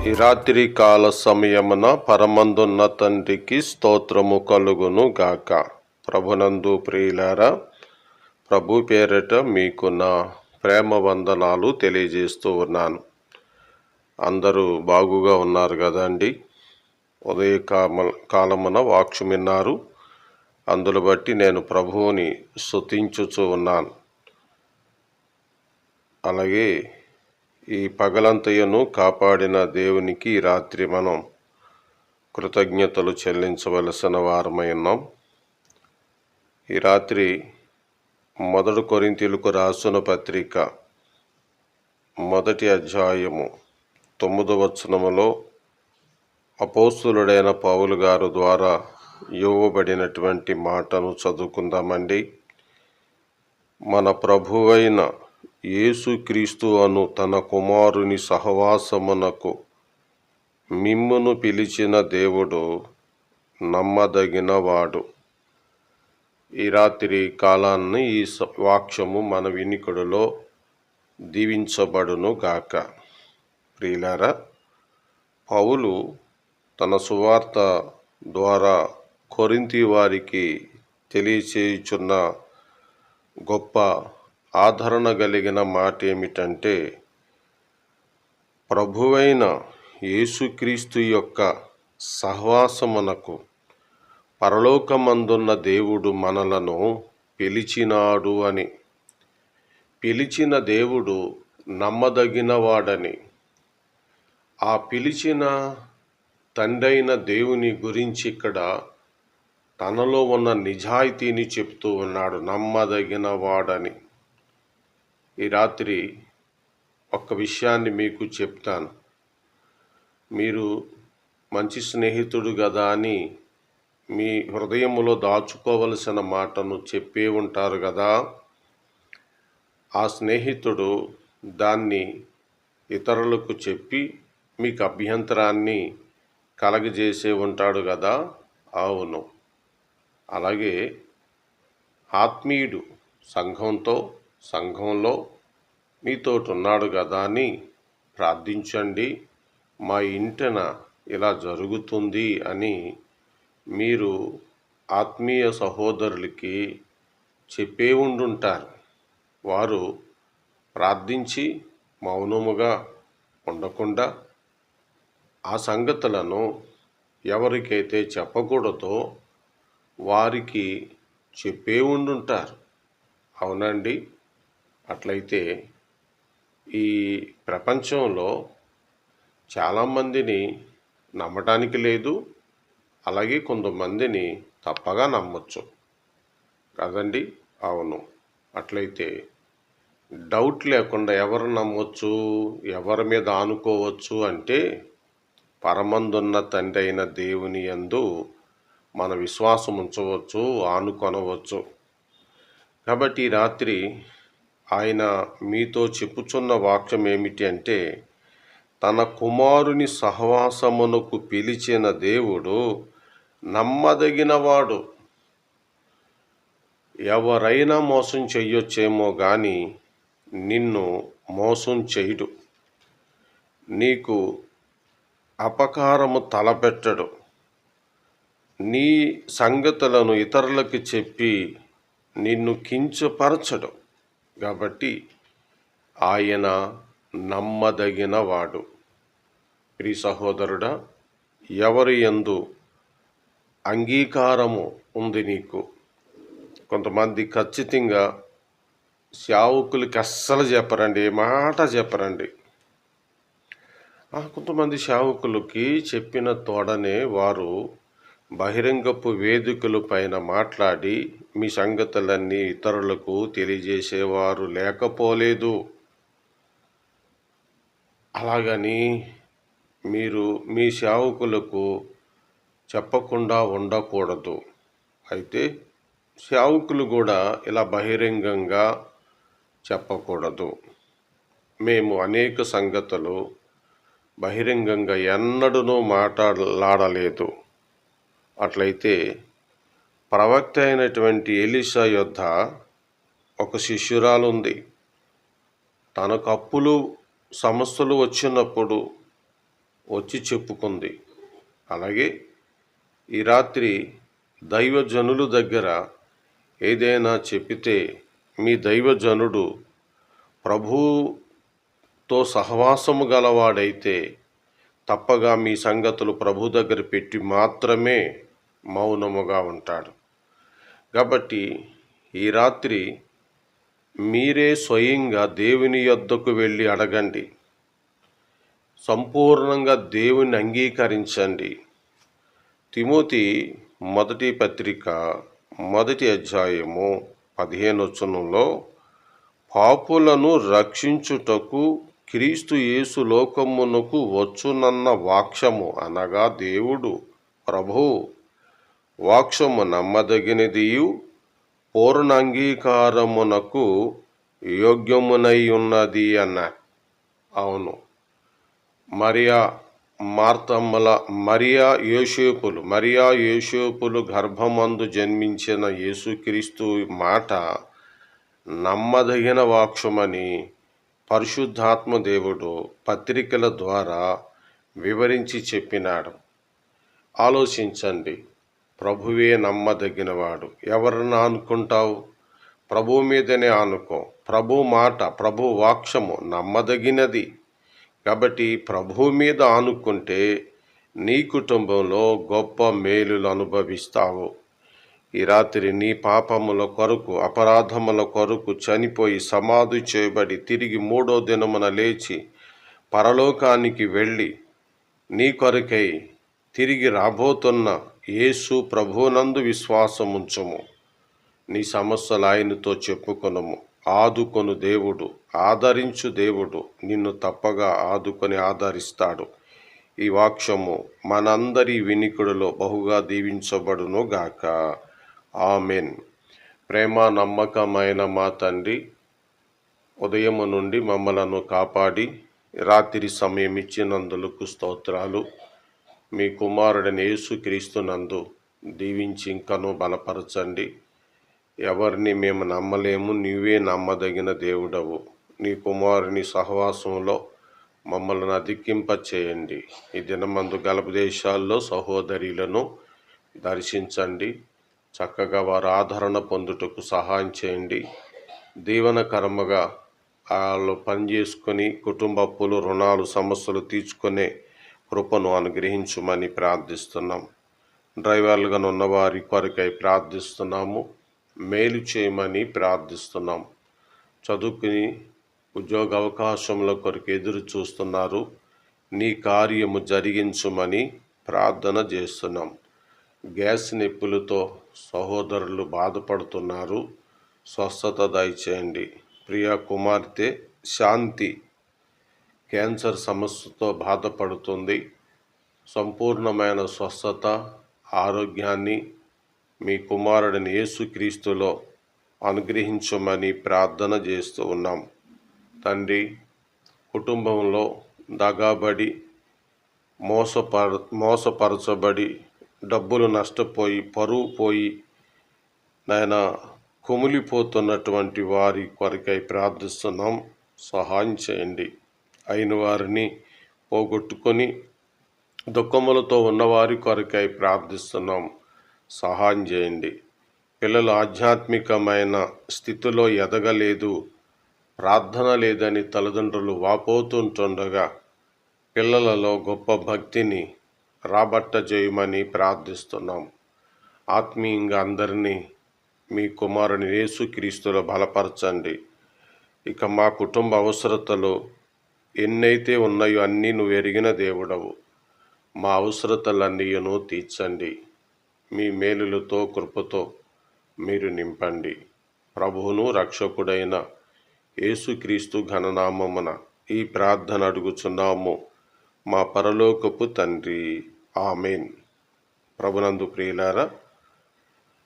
ఈ రాత్రి కాల సమయమున పరమందున్న తండ్రికి స్తోత్రము కలుగును గాక. ప్రభునందు ప్రియులారా, ప్రభు పేరట మీకు నా ప్రేమ వందనాలు తెలియజేస్తూ ఉన్నాను. అందరూ బాగుగా ఉన్నారు కదండి. ఉదయ కాలమున వాక్యం విన్నారు. అందులో బట్టి నేను ప్రభువుని స్తుతించుచూ ఉన్నాను. అలాగే ఈ పగలంతయను కాపాడిన దేవునికి ఈ రాత్రి మనం కృతజ్ఞతలు చెల్లించవలసిన వారమై ఉన్నాం. ఈ రాత్రి 1 కొరింథీయులకు రాసిన పత్రిక 1వ అధ్యాయము 9వ వచనములో అపోస్తులుడైన పౌలు గారు ద్వారా ఇవ్వబడినటువంటి మాటను చదువుకుందామండి. మన ప్రభువైన యేసుక్రీస్తు అను తన కుమారుని సహవాసమునకు మిమ్మును పిలిచిన దేవుడు నమ్మదగినవాడు. ఈ రాత్రి కాలాన్ని ఈ వాక్యము మన వినికిడిలో దీవించబడును గాక. ప్రియులారా, పౌలు తన సువార్త ద్వారా కొరింథీ వారికి తెలియచేయుచున్న గొప్ప ఆదరణ కలిగిన మాట ఏమిటంటే, ప్రభువైన యేసుక్రీస్తు యొక్క సహవాసమునకు పరలోకమందున్న దేవుడు మనలను పిలిచినాడు అని, పిలిచిన దేవుడు నమ్మదగినవాడని, ఆ పిలిచిన తండ్రైన దేవుని గురించి ఇక్కడ తనలో ఉన్న నిజాయితీని చెప్తూ ఉన్నాడు, నమ్మదగినవాడని. ఈ రాత్రి ఒక్క విషయాన్ని మీకు చెప్తాను. మీరు మంచి స్నేహితుడు కదా అని మీ హృదయములో దాచుకోవలసిన మాటను చెప్పే ఉంటారు కదా. ఆ స్నేహితుడు దాన్ని ఇతరులకు చెప్పి మీకు అభ్యంతరాన్ని కలగజేసే ఉంటాడు కదా. అవును, అలాగే ఆత్మీయుడు సంఘంలో మీతోటి ఉన్నాడు కదా అని ప్రార్థించండి, మా ఇంటన ఇలా జరుగుతుంది అని మీరు ఆత్మీయ సహోదరులకి చెప్పే ఉండుంటారు. వారు ప్రార్థించి మౌనముగా ఉండకుండా ఆ సంగతులను ఎవరికైతే చెప్పకూడదో వారికి చెప్పే ఉండుంటారు. అవునండి. అట్లయితే ఈ ప్రపంచంలో చాలామందిని నమ్మటానికి లేదు, అలాగే కొంతమందిని తప్పగా నమ్మొచ్చు కదండి. అవును, అట్లయితే డౌట్ లేకుండా ఎవరు నమ్మొచ్చు, ఎవరి మీద ఆనుకోవచ్చు అంటే పరమందున్న తండ్రి అయిన దేవుని యందు మన విశ్వాసం ఉంచవచ్చు, ఆనుకొనవచ్చు. కాబట్టి ఈ రాత్రి ఆయన మీతో చెప్పుచున్న వాక్యం ఏమిటి అంటే, తన కుమారుని సహవాసమునకు పిలిచిన దేవుడు నమ్మదగినవాడు. ఎవరైనా మోసం చెయ్యొచ్చేమో కానీ నిన్ను మోసం చేయడు. నీకు అపకారము తలపెట్టడు. నీ సంగతులను ఇతరులకు చెప్పి నిన్ను కించపరచడు. కాబట్టి ఆయన నమ్మదగినవాడు. ప్రియ సహోదరుడా, ఎవరి యందు అంగీకారము ఉంది నీకు? కొంతమంది ఖచ్చితంగా సేవకులకి అస్సలు చెప్పరండి, ఏ మాట చెప్పరండి. కొంతమంది సేవకులకి చెప్పిన తోడనే వారు బహిరంగపు వేదికల పైన మాట్లాడి మీ సంగతులన్నీ ఇతరులకు తెలియజేసేవారు లేకపోలేదు. అలాగని మీరు మీ సేవకులకు చెప్పకుండా ఉండకూడదు. అయితే సేవకులు కూడా ఇలా బహిరంగంగా చెప్పకూడదు. మేము అనేక సంగతులు బహిరంగంగా ఎన్నడూ మాట్లాడలేదు. అట్లయితే ప్రవక్త అయినటువంటి ఎలీషా యొద్ద ఒక శిష్యురాలు ఉంది. తనకు అప్పులు సమస్యలు వచ్చినప్పుడు వచ్చి చెప్పుకుంది. అలాగే ఈ రాత్రి దైవజనుల దగ్గర ఏదైనా చెప్పితే మీ దైవజనుడు ప్రభుతో సహవాసము గలవాడైతే తప్పగా మీ సంగతులు ప్రభు దగ్గర పెట్టి మాత్రమే మౌనముగా ఉంటాడు. కాబట్టి ఈ రాత్రి మీరే స్వయంగా దేవుని యొద్దకు వెళ్ళి అడగండి. సంపూర్ణంగా దేవుని అంగీకరించండి. తిమోతి మొదటి పత్రిక 1 అధ్యాయము 15 వచనంలో పాపులను రక్షించుటకు క్రీస్తు యేసు లోకమునకు వచ్చునన్న వాక్యము అనగా దేవుడు ప్రభువు వాక్యము నమ్మదగినదియు పూర్ణ అంగీకారమునకు యోగ్యమునై ఉన్నది అన్నారు. అవును, మరియా యోసేపులు గర్భమందు జన్మించిన యేసుక్రీస్తు మాట నమ్మదగిన వాక్యమని పరిశుద్ధాత్మ దేవుడు పత్రికల ద్వారా వివరించి చెప్పినాడు. ఆలోచించండి, ప్రభువే నమ్మదగినవాడు. ఎవరిని ఆనుకుంటావు? ప్రభు మీదనే ఆనుకో. ప్రభు మాట, ప్రభు వాక్యము నమ్మదగినది. కాబట్టి ప్రభు మీద ఆనుకుంటే నీ కుటుంబంలో గొప్ప మేలులు అనుభవిస్తావు. ఈ రాత్రి నీ పాపముల కొరకు, అపరాధముల కొరకు చనిపోయి సమాధి చేయబడి తిరిగి 3వ దినమున లేచి పరలోకానికి వెళ్ళి నీ కొరకై తిరిగి రాబోతున్న యేసు ప్రభువునందు విశ్వాసముంచుము. నీ సమస్యలు ఆయనతో చెప్పుకొనుము. ఆదుకొను దేవుడు, ఆదరించు దేవుడు నిన్ను తప్పగా ఆదుకొని ఆదరిస్తాడు. ఈ వాక్యము మనందరి వినికుడిలో బహుగా దీవించబడును గాక. ఆమెన్. ప్రేమ నమ్మకమైన మా తండ్రి, ఉదయము నుండి మమ్మలను కాపాడి రాత్రి సమయం ఇచ్చినందులకు స్తోత్రాలు. మీ కుమారుడైన యేసుక్రీస్తునందు దీవించి ఇంకనూ బలపరచండి. ఎవరిని మేము నమ్మలేము, నీవే నమ్మదగిన దేవుడవు. నీ కుమారుని సహవాసంలో మమ్మల్ని అధికింపచేయండి. ఈ దినమందు గల్ఫ్ దేశాల్లో సహోదరులను దర్శించండి. చక్కగా వారు ఆదరణ పొందుటకు సహాయం చేయండి. దీవనకరముగా వాళ్ళు పనిచేసుకొని కుటుంబ అప్పులు, రుణాలు, సమస్యలు తీర్చుకునే కృపను అనుగ్రహించమని ప్రార్థిస్తున్నాం. డ్రైవర్లుగా ఉన్న వారి కొరకై ప్రార్థిస్తున్నాము. మేలు చేయమని ప్రార్థిస్తున్నాం. చదువుకుని ఉద్యోగ అవకాశముల కొరకు ఎదురు చూస్తున్నారు. నీ కార్యము జరిగించమని ప్రార్థన చేస్తున్నాం. గ్యాస్ నొప్పులతో సహోదరులు బాధపడుతున్నారు. స్వస్థత దయచేయండి. ప్రియ కుమార్తె శాంతి క్యాన్సర్ సమస్యతో బాధపడుతుంది. సంపూర్ణమైన స్వస్థత, ఆరోగ్యాన్ని మీ కుమారుడిని యేసుక్రీస్తులో అనుగ్రహించమని ప్రార్థన చేస్తూ ఉన్నాం. తండ్రి, కుటుంబంలో దగాబడి మోసపరచబడి డబ్బులు నష్టపోయి పరువు పోయి నాయన కుమిలిపోతున్నటువంటి వారి కొరకై ప్రార్థిస్తున్నాం. సహాయం చేయండి. అయిన వారిని పోగొట్టుకొని దుఃఖములతో ఉన్నవారి కొరకై ప్రార్థిస్తున్నాం. సహాయం చేయండి. పిల్లలు ఆధ్యాత్మికమైన స్థితిలో ఎదగలేదు, ప్రార్థన లేదని తల్లిదండ్రులు వాపోతుంటుండగా పిల్లలలో గొప్ప భక్తిని రాబట్టజేయమని ప్రార్థిస్తున్నాం. ఆత్మీయంగా అందరినీ మీ కుమారుని యేసుక్రీస్తులో బలపరచండి. ఇక మా కుటుంబ అవసరతలు ఎన్నైతే ఉన్నాయో అన్నీ నువ్వు ఎరిగిన దేవుడవు. మా అవసరతలన్నీను తీర్చండి. మీ మేలులతో, కృపతో మీరు నింపండి. ప్రభువును రక్షకుడైన యేసుక్రీస్తు ఘననామమున ఈ ప్రార్థన అడుగుచున్నాము మా పరలోకపు తండ్రి. ఆమెన్. ప్రభునందు ప్రియులారా,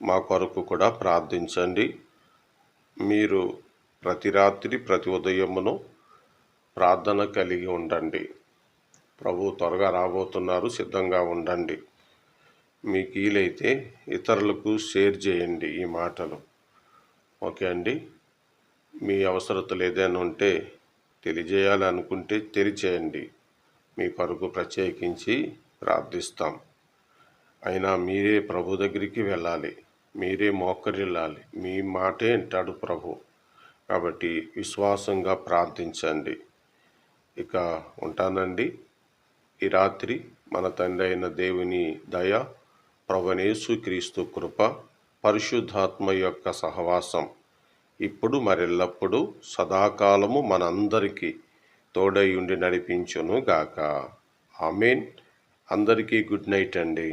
మా కొరకు కూడా ప్రార్థించండి. మీరు ప్రతి రాత్రి, ప్రతి ఉదయమును ప్రార్థన కలిగి ఉండండి. ప్రభు త్వరగా రాబోతున్నారు, సిద్ధంగా ఉండండి. మీకు వీలైతే ఇతరులకు షేర్ చేయండి ఈ మాటలు. ఓకే అండి. మీ అవసరతలు ఏదైనా ఉంటే తెలియజేయాలనుకుంటే తెలియచేయండి. మీ కొరకు ప్రత్యేకించి ప్రార్థిస్తాం. అయినా మీరే ప్రభు దగ్గరికి వెళ్ళాలి, మీరే మోకరిల్లాలి, మీ మాటే అంటాడు ప్రభు. కాబట్టి విశ్వాసంగా ప్రార్థించండి. ఇక ఉంటానండి. ఈ రాత్రి మన తండ్రి అయిన దేవుని దయ, ప్రభువైన యేసుక్రీస్తు కృప, పరిశుద్ధాత్మ యొక్క సహవాసం ఇప్పుడు మరెల్లప్పుడూ సదాకాలము మనందరికీ తోడై ఉండి నడిపించును గాక. ఆమేన్. అందరికీ గుడ్ నైట్ అండి.